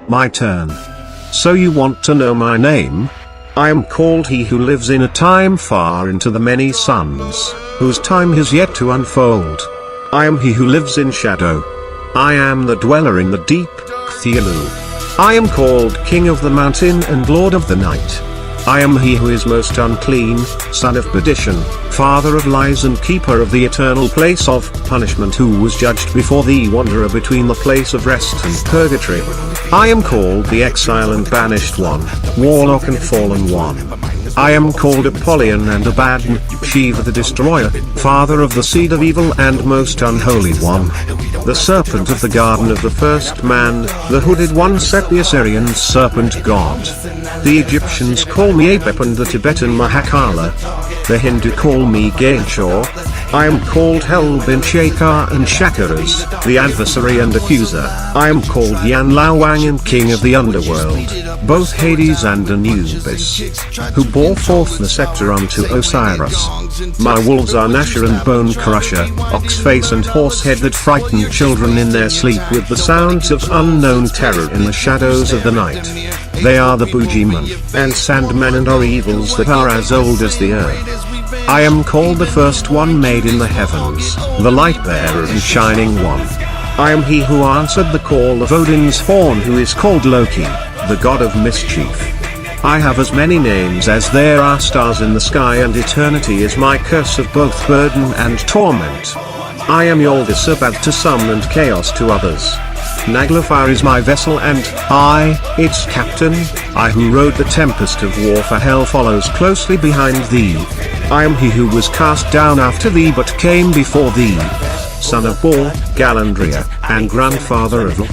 My turn. So you want to know my name? I am called he who lives in a time far into the many suns, whose time is yet to unfold. I am he who lives in shadow. I am the dweller in the deep, Cthulhu. I am called King of the Mountain and Lord of the Night. I am he who is most unclean, son of perdition, father of lies and keeper of the eternal place of punishment, who was judged before thee, wanderer between the place of rest and purgatory. I am called the exile and banished one, warlock and fallen one. I am called Apollyon and Abaddon, Shiva the destroyer, father of the seed of evil and most unholy one. The serpent of the garden of the first man, the hooded one set the Assyrians serpent god. The Egyptians call me Apep and the Tibetan Mahakala. The Hindu call me Ganeshaw. I am called Helbin Shakar and Shakaras, the adversary and accuser. I am called Yan Lao Wang and king of the underworld, both Hades and Anubis, who bore forth the scepter unto Osiris. My wolves are Gnasher and Bone Crusher, Oxface and Horsehead, that frighten children in their sleep with the sounds of unknown terror in the shadows of the night. They are the Boogeyman, and Sandman, and are evils that are as old as the earth. I am called the first one made in the heavens, the light-bearer and shining one. I am he who answered the call of Odin's horn, who is called Loki, the god of mischief. I have as many names as there are stars in the sky, and eternity is my curse of both burden and torment. I am Yaldabaoth to some and chaos to others. Naglfar is my vessel and I, its captain. I who rode the tempest of war for hell follows closely behind thee. I am he who was cast down after thee but came before thee. Son of Bor, Galandria, and grandfather of Lok.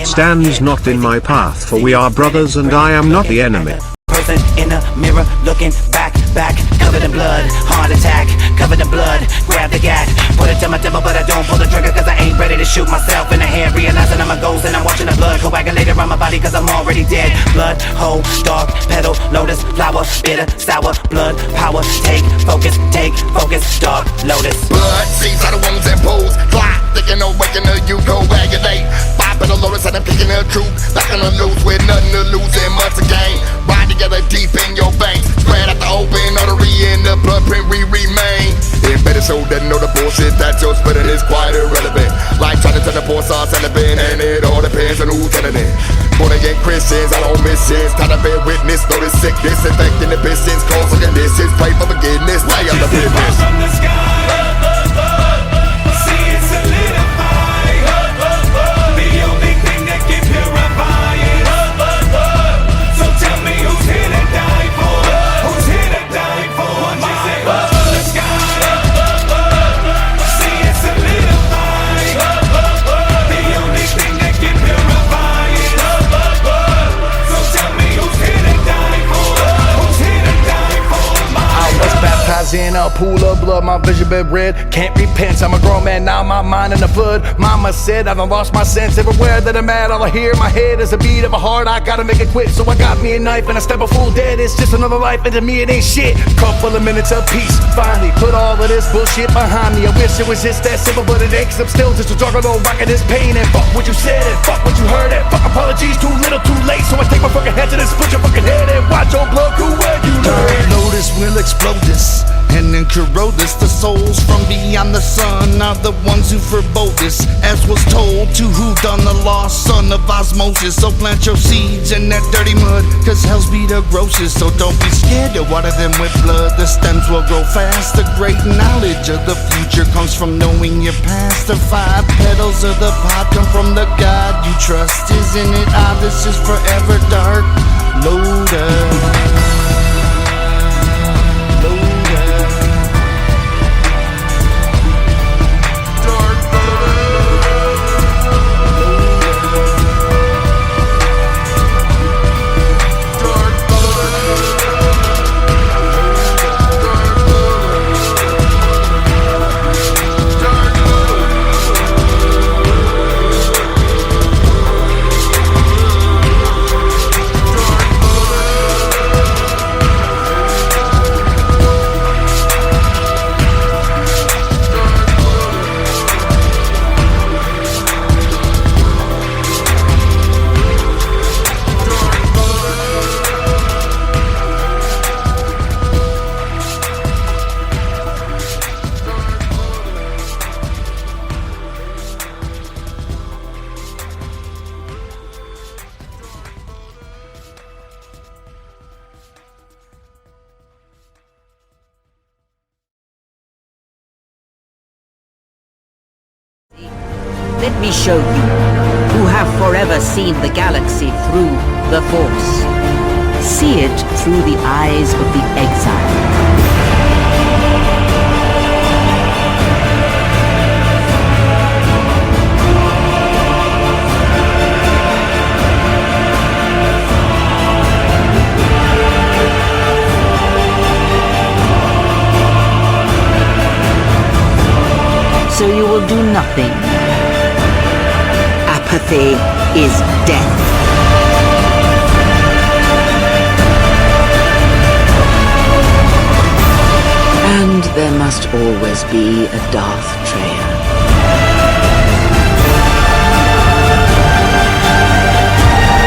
Stands not in my path, for we are brothers and I am not the enemy. Person in the mirror looking back, covered in blood, heart attack, covered in blood, grab the gat, put it to my temple but I don't pull the trigger cause I ain't ready to shoot myself in the head, realizing I'm a ghost and I'm watching the blood coagulate around my body cause I'm already dead. Blood, hole, dark, petal, lotus, flower, bitter, sour, blood, power, take focus, dark, lotus. Blood seeps out of wounds and pools, clot, thinking of waking her, you coagulate. Five petal lotus and I'm picking her truth, back on the loose with nothing to lose and much to gain. Ride together deep in your veins, spread out the open artery in the blood print we remain. It better so that know the bullshit that you're spitting is quite irrelevant. Like trying to turn the poor sauce celibate, and it all depends on who's telling it. Born again Christians, I don't miss shit. Time to bear witness, notice sickness, infecting the business, causing conditions. Pray for forgiveness, lay on the business. From the sky, see it solidify. The only thing that can purify it. So tell me who's here to die for? Who's here to die for? What you say? From the sky, see it solidify. The only thing that can purify it. So tell me who's here to die for? Who's here to die for? I was baptized in a pool of blood, my vision been red. Can't repent, I'm a grown man now, my mind in the flood. Mama said I done lost my sense. Everywhere that I'm at, all I hear in my head is a beat of a heart. I gotta make it quick, so I got me a knife and I step a full dead. It's just another life, and to me it ain't shit. Couple of minutes of peace, finally put all of this bullshit behind me. I wish it was just that simple, but it ain't, cause I'm still just a juggernaut rocking this pain. And fuck what you said, and fuck what you heard, and fuck apologies, too little too late. So I take my fucking head to this, put your fucking head and watch your blood cool where you learn. Lotus will explode this, and then corrode this. The souls from beyond the sun are the ones who forebode this, as was told to who done the lost son of osmosis. So plant your seeds in that dirty mud, cause hell's be the grossest. So don't be scared to water them with blood. The stems will grow fast. The great knowledge of the future comes from knowing your past. The five petals of the pot come from the God you trust. Isn't it odd? This is forever dark. Lotus. Let me show you, who have forever seen the galaxy through the Force. See it through the eyes of the exile. So you will do nothing. Apathy is death. And there must always be a Darth Trayer.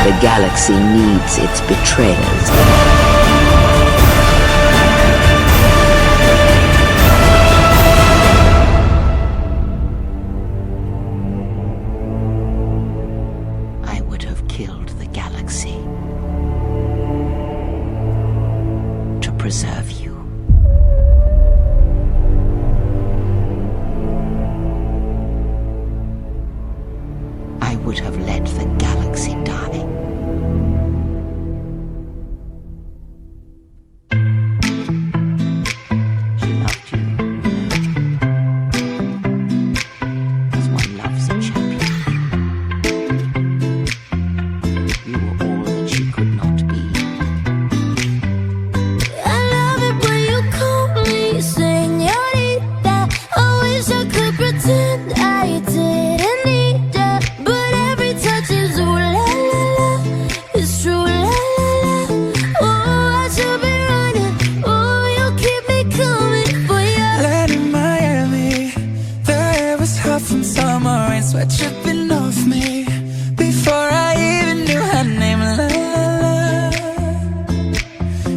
The galaxy needs its betrayers. Killed the galaxy to preserve you. I would have let the galaxy die. She loved you, as one loves a champion. Sweat dripping off me before I even knew her name. La la la.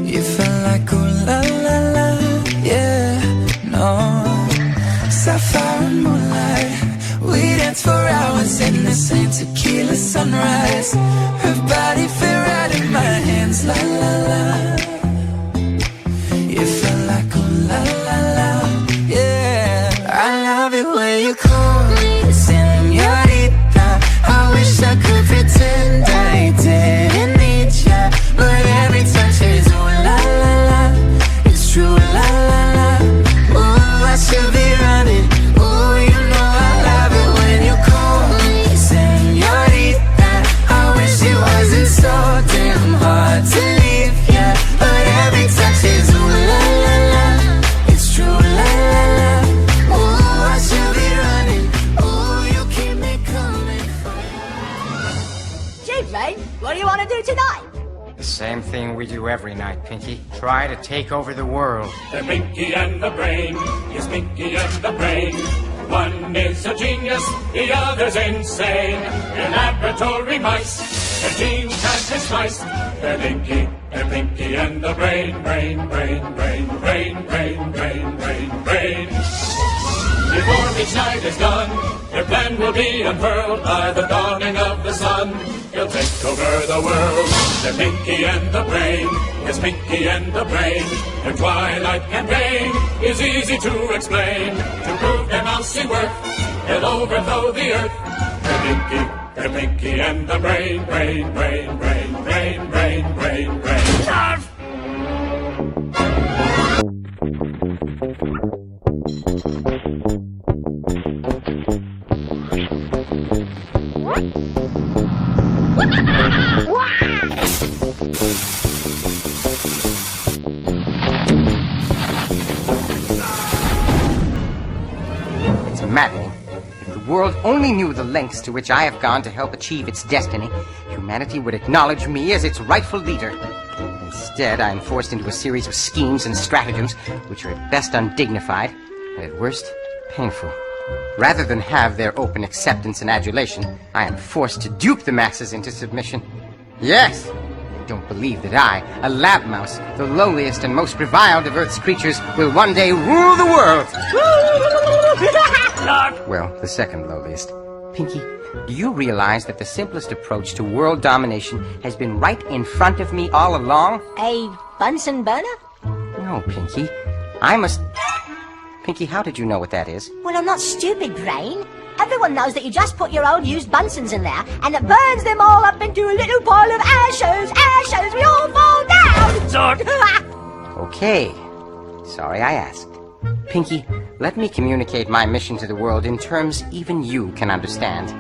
You felt like ooh la la la. Yeah, no. Sapphire and moonlight, we danced for hours in the same tequila sunrise. Her body fit right in my hands. La la la. You felt like ooh la la la. Yeah, I love it when you call me señorita. I wish I could pretend I didn't need ya, but every touch is ooh la la la. It's true la la la. Ooh, I should be running. Ooh, you know I love it when you call me señorita. I wish it wasn't so damn hard to leave ya, but every touch is ooh la la la. It's true la la la. Ooh, I should be running. Ooh, you keep me coming. Gee, Rain, what do you want to do tonight? The same thing we do every night, Pinky. Try to take over the world. The Pinky and the Brain, yes, Pinky and the Brain. One is a genius, the other's insane. They're laboratory mice, the genes have been spiced. They're Pinky and the Brain, brain, brain, brain, brain, brain, brain, brain, brain. Before each night is done, their plan will be unfurled by the dawning of the sun. He'll take over the world. They're Pinky and the Brain, yes, Pinky and the Brain. Their twilight campaign is easy to explain. To prove their mousy worth, they'll overthrow the earth. They're Pinky and the Brain, brain, brain, brain, brain, brain, brain, brain. It's maddening. If the world only knew the lengths to which I have gone to help achieve its destiny, humanity would acknowledge me as its rightful leader. Instead, I am forced into a series of schemes and stratagems which are at best undignified, and at worst, painful. Rather than have their open acceptance and adulation, I am forced to dupe the masses into submission. Yes! They don't believe that I, a lab mouse, the lowliest and most reviled of Earth's creatures, will one day rule the world! Well, the second lowliest. Pinky, do you realize that the simplest approach to world domination has been right in front of me all along? A Bunsen burner? No, Pinky. I must... Pinky, how did you know what that is? Well, I'm not stupid, Brain. Everyone knows that you just put your old used Bunsens in there, and it burns them all up into a little pile of ashes. Ashes, we all fall down! Zord! Okay. Sorry I asked. Pinky, let me communicate my mission to the world in terms even you can understand.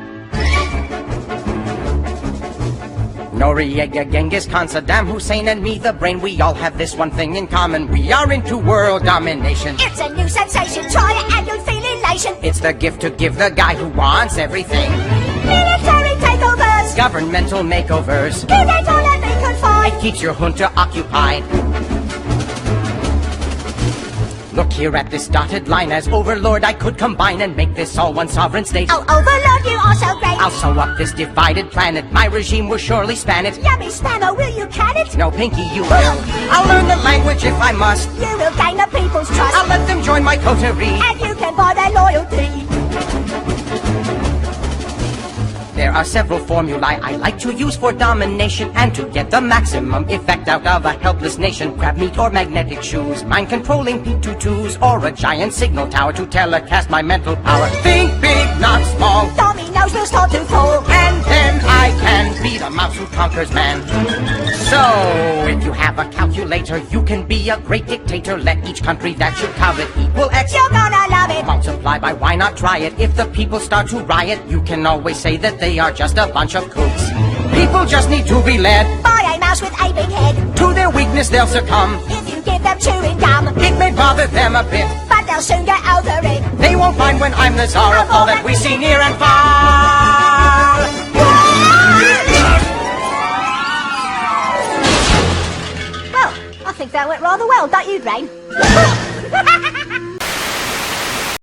Noriega, Genghis Khan, Saddam Hussein, and me, the brain, we all have this one thing in common. We are into world domination. It's a new sensation, try it and you'll feel elation. It's the gift to give the guy who wants everything. Military takeovers, Governmental makeovers. keep it all and be confined. It keeps your junta occupied. Look here at this dotted line. As overlord, I could combine and make this all one sovereign state. Oh, Overlord, you are so great. I'll sew up this divided planet. My regime will surely span it. Yummy Spammer, will you can it? No, Pinky, you will. I'll learn the language if I must. You will gain the people's trust. I'll let them join my coterie. And you can buy their loyalty. There are several formulae I like to use for domination and to get the maximum effect out of a helpless nation. Crab meat or magnetic shoes, mind-controlling P-22s, or a giant signal tower to telecast my mental power. Think big, not small, Dominoes will start to fall. and then I can be the mouse who conquers man. So, if you have a calculator, you can be a great dictator. Let each country that you covet equal X. You're gonna love it. Multiply by why not try it? If the people start to riot, you can always say that they are just a bunch of kooks. People just need to be led. Buy a mouse with a big head. To their weakness they'll succumb. If you give them chewing gum, It may bother them a bit. but they'll soon get over it. They won't mind when I'm the czar of all that we see near and far. Well, I think that went rather well, don't you, Brain?